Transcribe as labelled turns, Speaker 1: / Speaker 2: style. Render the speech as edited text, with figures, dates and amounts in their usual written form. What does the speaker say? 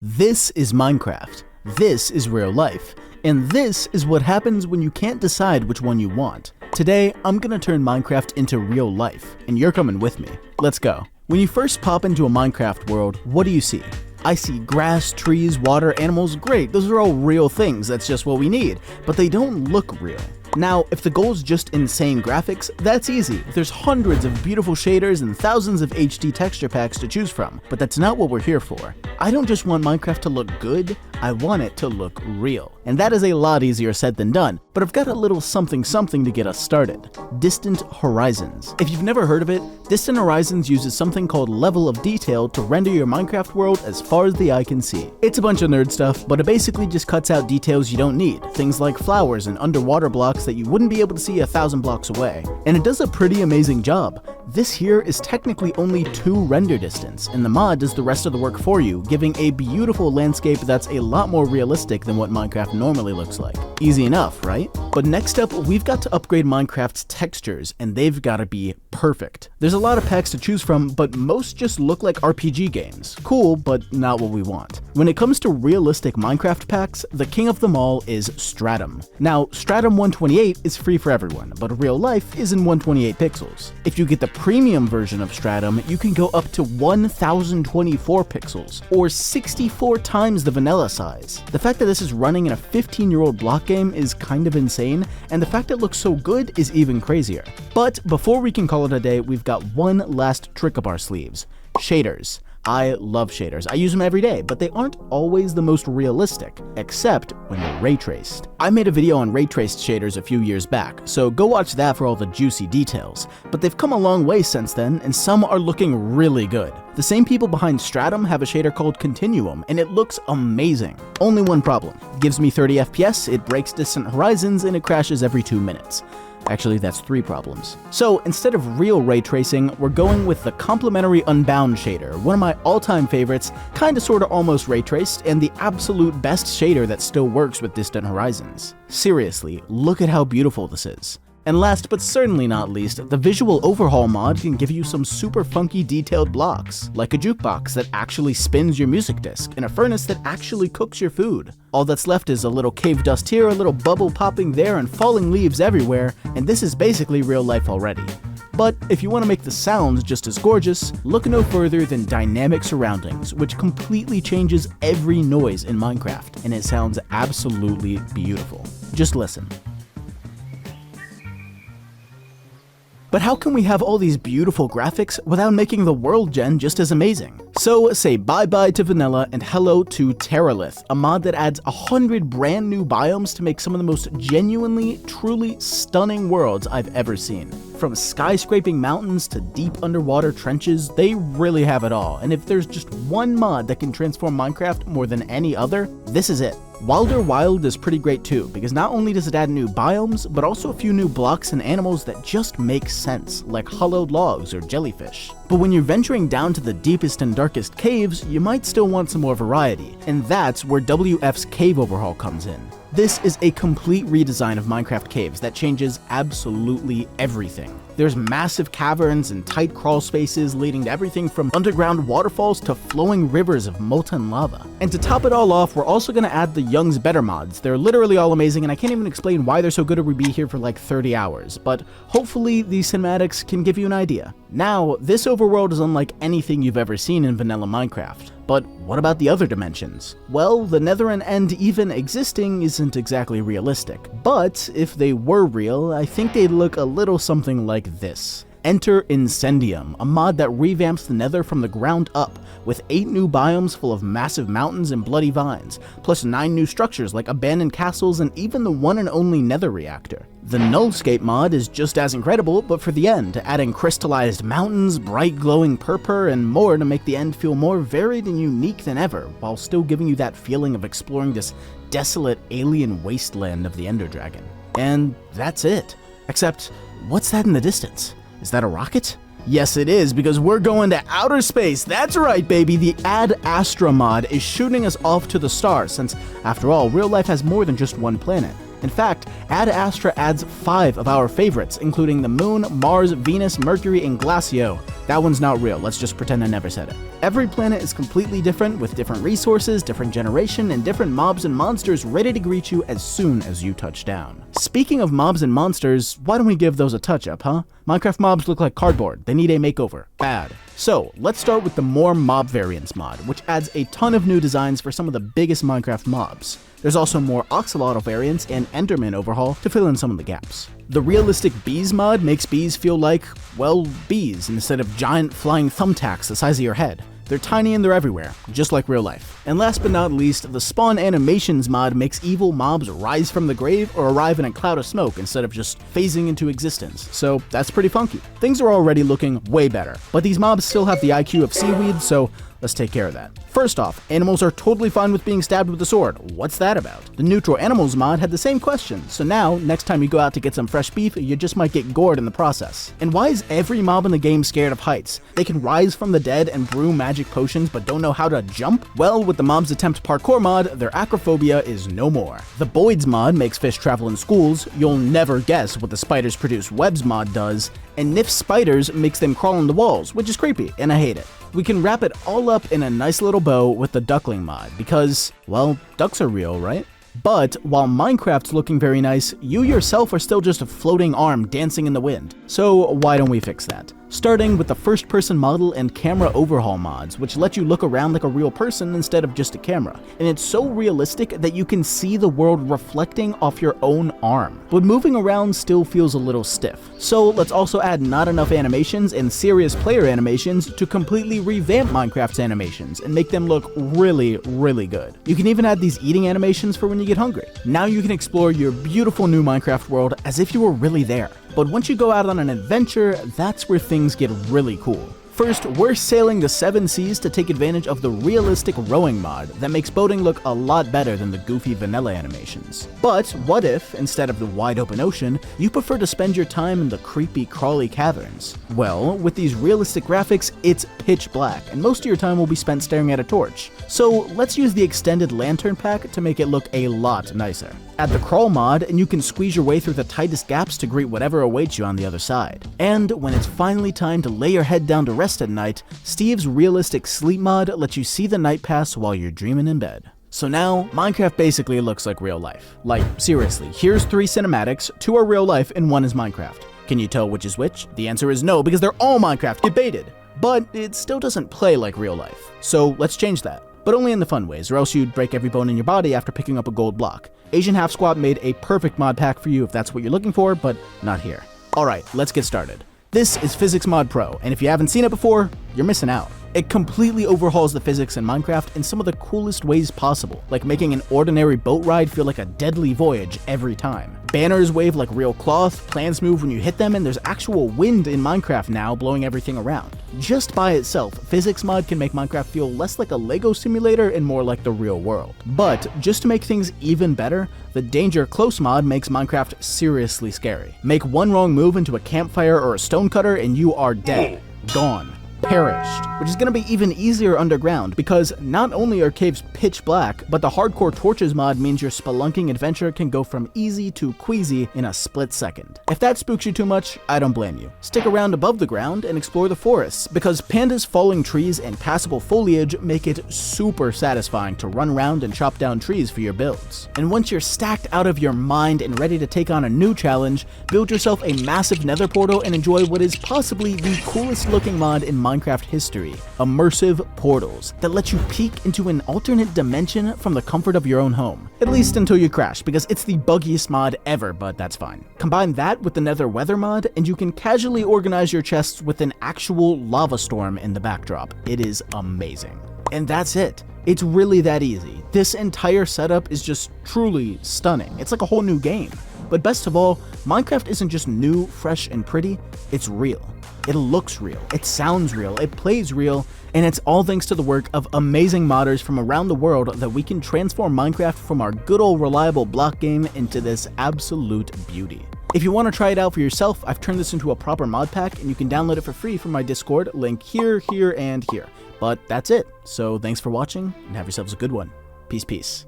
Speaker 1: This is Minecraft, this is real life, and this is what happens when you can't decide which one you want. Today, I'm gonna turn Minecraft into real life, and you're coming with me. Let's go. When you first pop into a Minecraft world, what do you see? I see grass, trees, water, animals. Great, those are all real things, that's just what we need, but they don't look real. Now, if the goal is just insane graphics, that's easy. There's hundreds of beautiful shaders and thousands of HD texture packs to choose from, but that's not what we're here for. I don't just want Minecraft to look good, I want it to look real. And that is a lot easier said than done, but I've got a little something to get us started. Distant Horizons. If you've never heard of it, Distant Horizons uses something called level of detail to render your Minecraft world as far as the eye can see. It's a bunch of nerd stuff, but it basically just cuts out details you don't need, things like flowers and underwater blocks that you wouldn't be able to see 1,000 blocks away. And it does a pretty amazing job. This here is technically only 2 render distance, and the mod does the rest of the work for you, giving a beautiful landscape that's a lot more realistic than what Minecraft normally looks like. Easy enough, right? But next up, we've got to upgrade Minecraft's textures, and they've got to be perfect. There's a lot of packs to choose from, but most just look like RPG games. Cool, but not what we want. When it comes to realistic Minecraft packs, the king of them all is Stratum. Now, Stratum 128 is free for everyone, but real life is in 128 pixels. If you get the premium version of Stratum, you can go up to 1024 pixels, or 64 times the vanilla size. The fact that this is running in a 15-year-old block game is kind of insane, and the fact it looks so good is even crazier. But before we can call it a day, we've got one last trick up our sleeves: shaders. I love shaders. I use them every day, but they aren't always the most realistic, except when they're ray traced. I made a video on ray traced shaders a few years back, so go watch that for all the juicy details. But they've come a long way since then, and some are looking really good. The same people behind Stratum have a shader called Continuum, and it looks amazing. Only one problem: it gives me 30 FPS, it breaks Distant Horizons, and it crashes every 2 minutes. Actually, that's 3 problems. So instead of real ray tracing, we're going with the complementary Unbound shader, one of my all-time favorites, kinda sorta almost ray traced, and the absolute best shader that still works with Distant Horizons. Seriously, look at how beautiful this is. And last but certainly not least, the Visual Overhaul mod can give you some super funky detailed blocks, like a jukebox that actually spins your music disc, and a furnace that actually cooks your food. All that's left is a little cave dust here, a little bubble popping there, and falling leaves everywhere, and this is basically real life already. But if you want to make the sounds just as gorgeous, look no further than Dynamic Surroundings, which completely changes every noise in Minecraft, and it sounds absolutely beautiful. Just listen. But how can we have all these beautiful graphics without making the world gen just as amazing? So say bye-bye to vanilla and hello to Terralith, a mod that adds 100 brand new biomes to make some of the most genuinely, truly stunning worlds I've ever seen. From skyscraping mountains to deep underwater trenches, they really have it all, and if there's just one mod that can transform Minecraft more than any other, this is it. Wilder Wild is pretty great too, because not only does it add new biomes, but also a few new blocks and animals that just make sense, like hollowed logs or jellyfish. But when you're venturing down to the deepest and darkest caves, you might still want some more variety, and that's where WF's Cave Overhaul comes in. This is a complete redesign of Minecraft caves that changes absolutely everything. There's massive caverns and tight crawl spaces leading to everything from underground waterfalls to flowing rivers of molten lava. And to top it all off, we're also going to add the Young's Better mods. They're literally all amazing, and I can't even explain why they're so good or we'd be here for like 30 hours, but hopefully these cinematics can give you an idea. Now, this overworld is unlike anything you've ever seen in vanilla Minecraft. But what about the other dimensions? Well, the Nether End even existing isn't exactly realistic, but if they were real, I think they'd look a little something like this. Enter Incendium, a mod that revamps the Nether from the ground up, with 8 new biomes full of massive mountains and bloody vines, plus 9 new structures like abandoned castles and even the one and only Nether reactor. The Nullscape mod is just as incredible, but for the end, adding crystallized mountains, bright glowing purpur, and more to make the end feel more varied and unique than ever, while still giving you that feeling of exploring this desolate alien wasteland of the Ender Dragon. And that's it. Except, what's that in the distance? Is that a rocket? Yes, it is, because we're going to outer space. That's right, baby. The Ad Astra mod is shooting us off to the stars, since, after all, real life has more than just one planet. In fact, Ad Astra adds 5 of our favorites, including the Moon, Mars, Venus, Mercury, and Glacio. That one's not real, let's just pretend I never said it. Every planet is completely different, with different resources, different generation, and different mobs and monsters ready to greet you as soon as you touch down. Speaking of mobs and monsters, why don't we give those a touch-up, huh? Minecraft mobs look like cardboard, they need a makeover. Bad. So, let's start with the More Mob Variants mod, which adds a ton of new designs for some of the biggest Minecraft mobs. There's also more Oxalotl variants and Enderman overhaul to fill in some of the gaps. The Realistic Bees mod makes bees feel like, well, bees instead of giant flying thumbtacks the size of your head. They're tiny and they're everywhere, just like real life. And last but not least, the Spawn Animations mod makes evil mobs rise from the grave or arrive in a cloud of smoke instead of just phasing into existence, so that's pretty funky. Things are already looking way better, but these mobs still have the IQ of seaweed, so let's take care of that. First off, animals are totally fine with being stabbed with a sword. What's that about? The Neutral Animals mod had the same question, so now, next time you go out to get some fresh beef, you just might get gored in the process. And why is every mob in the game scared of heights? They can rise from the dead and brew magic potions but don't know how to jump? Well, with the Mobs Attempt Parkour mod, their acrophobia is no more. The Boids mod makes fish travel in schools, you'll never guess what the Spiders Produce Webs mod does, and Nif Spiders makes them crawl on the walls, which is creepy, and I hate it. We can wrap it all up in a nice little bow with the Duckling mod, because, well, ducks are real, right? But while Minecraft's looking very nice, you yourself are still just a floating arm dancing in the wind. So why don't we fix that? Starting with the first-person model and camera overhaul mods, which let you look around like a real person instead of just a camera. And it's so realistic that you can see the world reflecting off your own arm. But moving around still feels a little stiff. So let's also add not enough animations and serious player animations to completely revamp Minecraft's animations and make them look really, really good. You can even add these eating animations for when you get hungry. Now you can explore your beautiful new Minecraft world as if you were really there. But once you go out on an adventure, that's where things get really cool. First, we're sailing the 7 seas to take advantage of the realistic rowing mod that makes boating look a lot better than the goofy vanilla animations. But what if, instead of the wide open ocean, you prefer to spend your time in the creepy crawly caverns? Well, with these realistic graphics, it's pitch black, and most of your time will be spent staring at a torch. So let's use the extended lantern pack to make it look a lot nicer. Add the crawl mod, and you can squeeze your way through the tightest gaps to greet whatever awaits you on the other side. And when it's finally time to lay your head down to rest at night, Steve's realistic sleep mod lets you see the night pass while you're dreaming in bed. So now, Minecraft basically looks like real life. Like, seriously, here's 3 cinematics, 2 are real life and 1 is Minecraft. Can you tell which is which? The answer is no, because they're all Minecraft, get baited. But it still doesn't play like real life. So let's change that. But only in the fun ways, or else you'd break every bone in your body after picking up a gold block. Asian Half Squat made a perfect mod pack for you if that's what you're looking for, but not here. Alright, let's get started. This is Physics Mod Pro, and if you haven't seen it before, you're missing out. It completely overhauls the physics in Minecraft in some of the coolest ways possible, like making an ordinary boat ride feel like a deadly voyage every time. Banners wave like real cloth, plants move when you hit them, and there's actual wind in Minecraft now blowing everything around. Just by itself, Physics Mod can make Minecraft feel less like a Lego simulator and more like the real world. But just to make things even better, the Danger Close mod makes Minecraft seriously scary. Make one wrong move into a campfire or a stonecutter and you are dead. Gone. Perished, which is going to be even easier underground because not only are caves pitch black, but the Hardcore Torches mod means your spelunking adventure can go from easy to queasy in a split second. If that spooks you too much, I don't blame you. Stick around above the ground and explore the forests because Panda's falling trees and passable foliage make it super satisfying to run around and chop down trees for your builds. And once you're stacked out of your mind and ready to take on a new challenge, build yourself a massive nether portal and enjoy what is possibly the coolest looking mod in Minecraft history, immersive portals that let you peek into an alternate dimension from the comfort of your own home. At least until you crash, because it's the buggiest mod ever, but that's fine. Combine that with the Nether Weather mod, and you can casually organize your chests with an actual lava storm in the backdrop. It is amazing. And that's it. It's really that easy. This entire setup is just truly stunning. It's like a whole new game. But best of all, Minecraft isn't just new, fresh, and pretty, it's real. It looks real, it sounds real, it plays real, and it's all thanks to the work of amazing modders from around the world that we can transform Minecraft from our good old reliable block game into this absolute beauty. If you want to try it out for yourself, I've turned this into a proper mod pack and you can download it for free from my Discord, link here, here, and here. But that's it, so thanks for watching and have yourselves a good one. Peace, peace.